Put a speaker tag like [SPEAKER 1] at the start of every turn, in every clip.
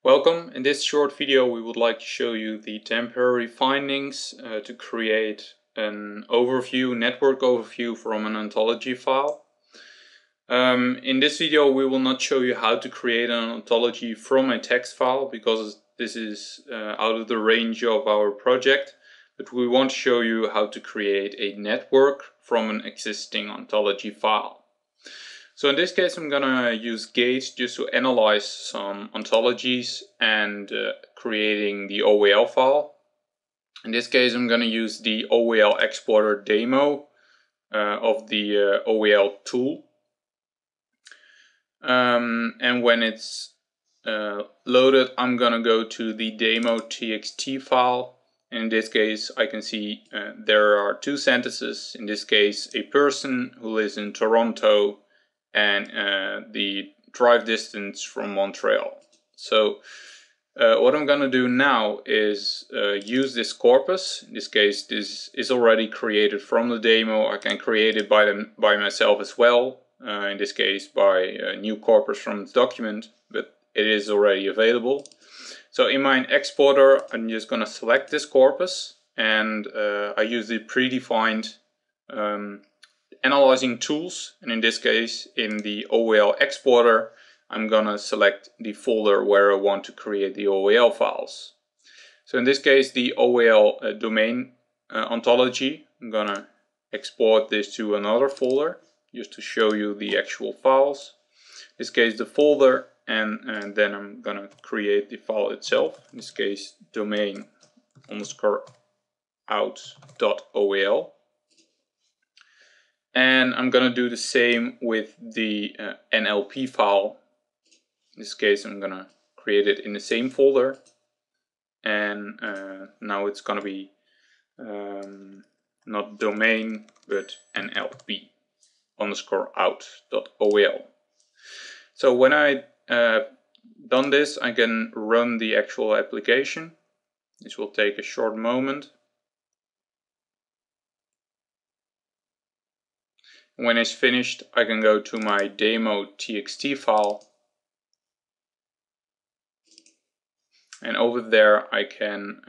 [SPEAKER 1] Welcome. In this short video we would like to show you the temporary findings to create an overview, network overview from an ontology file. In this video we will not show you how to create an ontology from a text file because this is out of the range of our project, but we want to show you how to create a network from an existing ontology file. So in this case I'm gonna use Gate just to analyze some ontologies and creating the OWL file. In this case I'm gonna use the OWL exporter demo of the OWL tool. And when it's loaded, I'm gonna go to the demo.txt file. In this case I can see there are two sentences. In this case, a person who lives in Toronto and the drive distance from Montreal. So what I'm gonna do now is use this corpus. In this case, this is already created from the demo. I can create it by myself as well. In this case, by a new corpus from the document, but it is already available. So in my exporter, I'm just gonna select this corpus, and I use the predefined analyzing tools, and in this case in the OWL exporter I'm gonna select the folder where I want to create the OWL files. So in this case the OWL domain ontology, I'm gonna export this to another folder just to show you the actual files. In this case the folder, and then I'm gonna create the file itself. In this case domain_out.owl. And I'm gonna do the same with the NLP file. In this case I'm gonna create it in the same folder, and now it's gonna be not domain but NLP_out.owl. So when I done this, I can run the actual application. This will take a short moment. When it's finished, I can go to my demo.txt file, and over there I can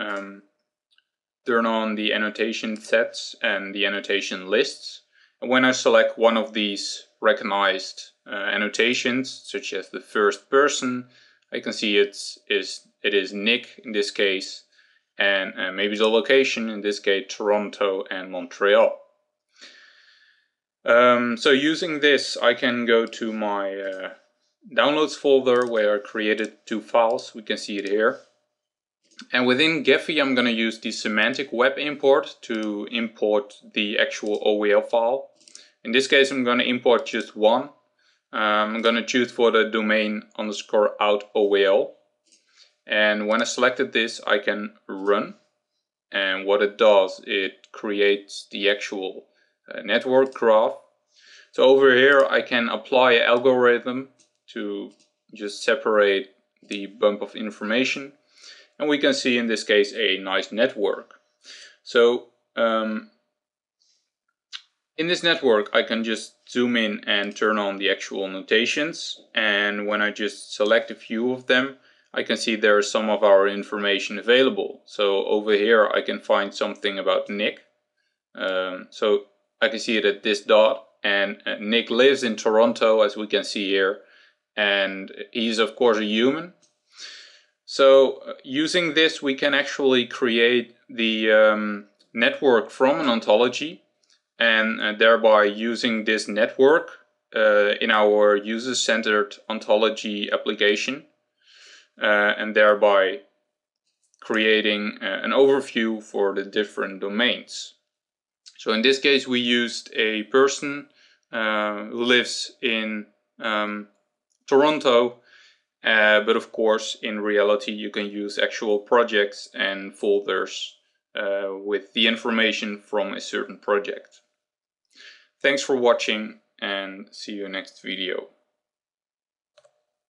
[SPEAKER 1] turn on the annotation sets and the annotation lists. And when I select one of these recognized annotations, such as the first person, I can see it is Nick in this case, and maybe the location, in this case Toronto and Montreal. So using this, I can go to my downloads folder where I created two files. We can see it here. And within Gephi, I'm going to use the Semantic Web import to import the actual OWL file. In this case, I'm going to import just one. I'm going to choose for the domain_out.owl. And when I selected this, I can run. And what it does, it creates the actual network graph. So over here I can apply an algorithm to just separate the bump of information, and we can see in this case a nice network. So in this network I can just zoom in and turn on the actual notations, and when I just select a few of them, I can see there is some of our information available. So over here I can find something about Nick. So I can see it at this dot, and Nick lives in Toronto, as we can see here, and he's of course a human. So using this we can actually create the network from an ontology, and thereby using this network in our user-centered ontology application, and thereby creating an overview for the different domains. So in this case we used a person who lives in Toronto, but of course in reality you can use actual projects and folders with the information from a certain project. Thanks for watching, and see you next video.